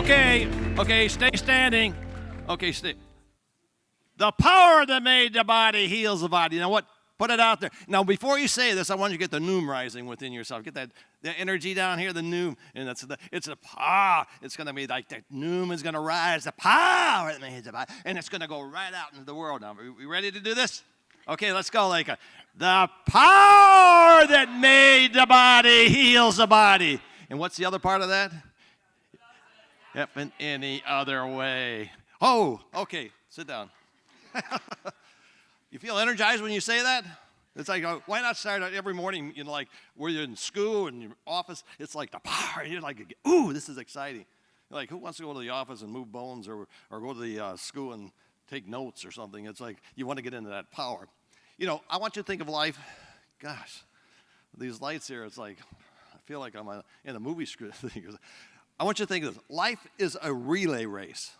Okay, stay standing. Okay, stay. The power that made the body heals the body. Now what? Put it out there. Now, before you say this, I want you to get the noom rising within yourself. Get that energy down here, the noom. And it's a power. It's going to be like that noom is going to rise. The power that made the body. And it's going to go right out into the world. Now, are we ready to do this? Okay, let's go. The power that made the body heals the body. And what's the other part of that? Yep, in any other way. Oh, okay, sit down. You feel energized when you say that? It's like, why not start out every morning, like where you're in school and your office, it's like the power. You're like, ooh, this is exciting. You're like, who wants to go to the office and move bones or go to the school and take notes or something? It's like you want to get into that power. I want you to think of life. Gosh, these lights here, it's like, I feel like I'm in a movie script. I want you to think of this. Life is a relay race.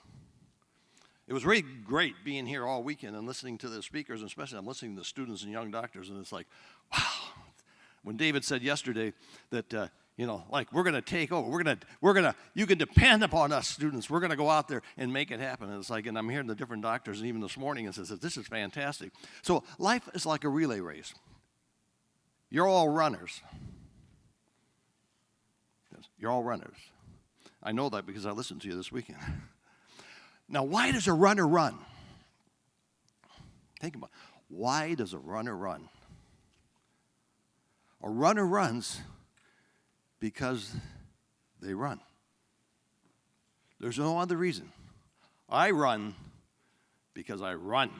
It was really great being here all weekend and listening to the speakers, and especially I'm listening to the students and young doctors, and it's like, wow. When David said yesterday that, like we're going to take over, you can depend upon us students. We're going to go out there and make it happen. And it's like, and I'm hearing the different doctors, and even this morning, and says, this is fantastic. So life is like a relay race. You're all runners. You're all runners. I know that because I listened to you this weekend. Now, why does a runner run? Think about it. Why does a runner run? A runner runs because they run. There's no other reason. I run because I run.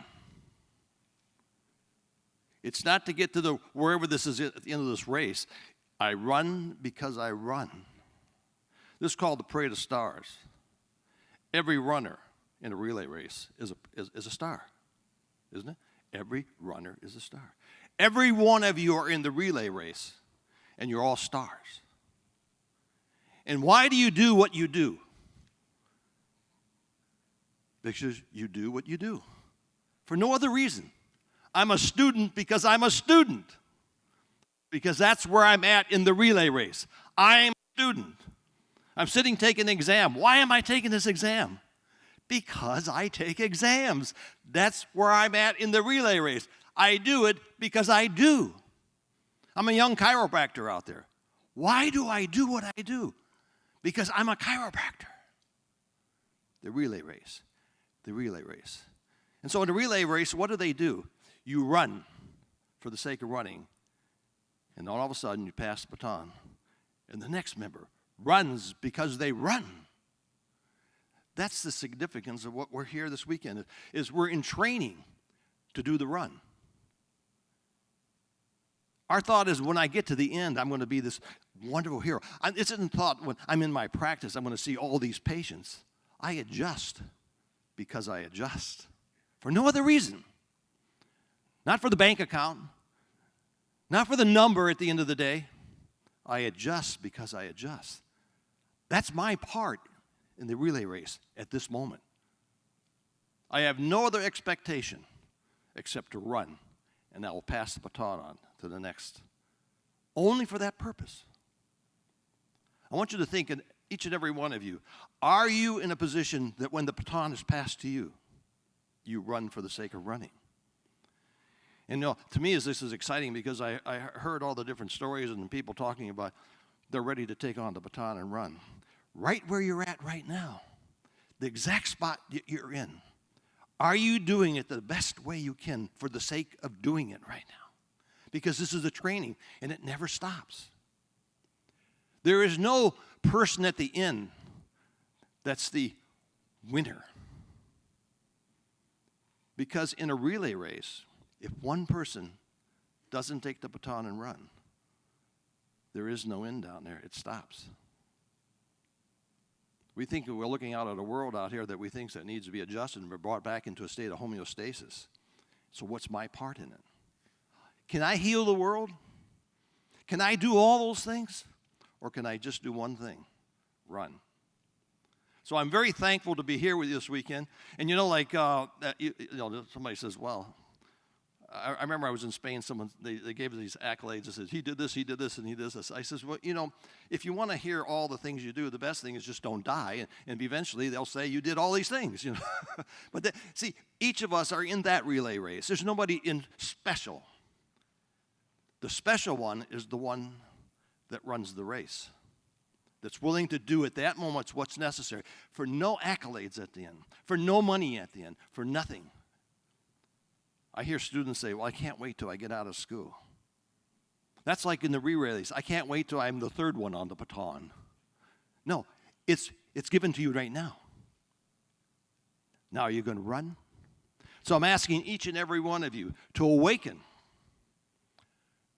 It's not to get to wherever this is at the end of this race. I run because I run. This is called the parade of stars. Every runner in a relay race is a star, isn't it? Every runner is a star. Every one of you are in the relay race, and you're all stars. And why do you do what you do? Because you do what you do. For no other reason. I'm a student because I'm a student. Because that's where I'm at in the relay race. I'm a student. I'm sitting taking an exam. Why am I taking this exam? Because I take exams. That's where I'm at in the relay race. I do it because I do. I'm a young chiropractor out there. Why do I do what I do? Because I'm a chiropractor. The relay race. The relay race. And so in the relay race, what do? You run for the sake of running. And all of a sudden, you pass the baton. And the next member runs because they run. That's the significance of what we're here this weekend, is we're in training to do the run. Our thought is when I get to the end, I'm going to be this wonderful hero. This isn't thought when I'm in my practice, I'm going to see all these patients. I adjust because I adjust. For no other reason. Not for the bank account. Not for the number at the end of the day. I adjust because I adjust. That's my part in the relay race at this moment. I have no other expectation except to run, and I will pass the baton on to the next. Only for that purpose. I want you to think, in each and every one of you, are you in a position that when the baton is passed to you, you run for the sake of running? And to me, this is exciting because I heard all the different stories and people talking about they're ready to take on the baton and run. Right where you're at right now, the exact spot you're in, are you doing it the best way you can for the sake of doing it right now? Because this is a training, and it never stops. There is no person at the end that's the winner. Because in a relay race, if one person doesn't take the baton and run, there is no end down there. It stops. We think we're looking out at a world out here that we think that needs to be adjusted and be brought back into a state of homeostasis. So what's my part in it? Can I heal the world? Can I do all those things? Or can I just do one thing? Run. So I'm very thankful to be here with you this weekend. And somebody says, well, I remember I was in Spain. They gave these accolades. They said, he did this, and he did this. I says, well, if you want to hear all the things you do, the best thing is just don't die. And eventually they'll say you did all these things. But see, each of us are in that relay race. There's nobody in special. The special one is the one that runs the race, that's willing to do at that moment what's necessary, for no accolades at the end, for no money at the end, for nothing. I hear students say, well, I can't wait till I get out of school. That's like in the relay race. I can't wait till I'm the third one on the baton. No, it's given to you right now. Now, are you going to run? So I'm asking each and every one of you to awaken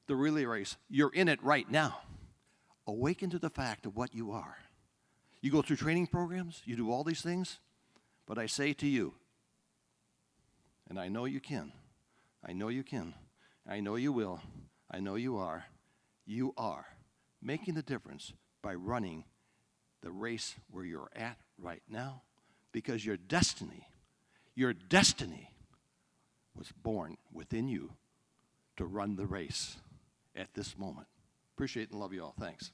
the relay race. You're in it right now. Awaken to the fact of what you are. You go through training programs, you do all these things, but I say to you, and I know you can, I know you can, I know you will, I know you are making the difference by running the race where you're at right now, because your destiny was born within you to run the race at this moment. Appreciate and love you all. Thanks.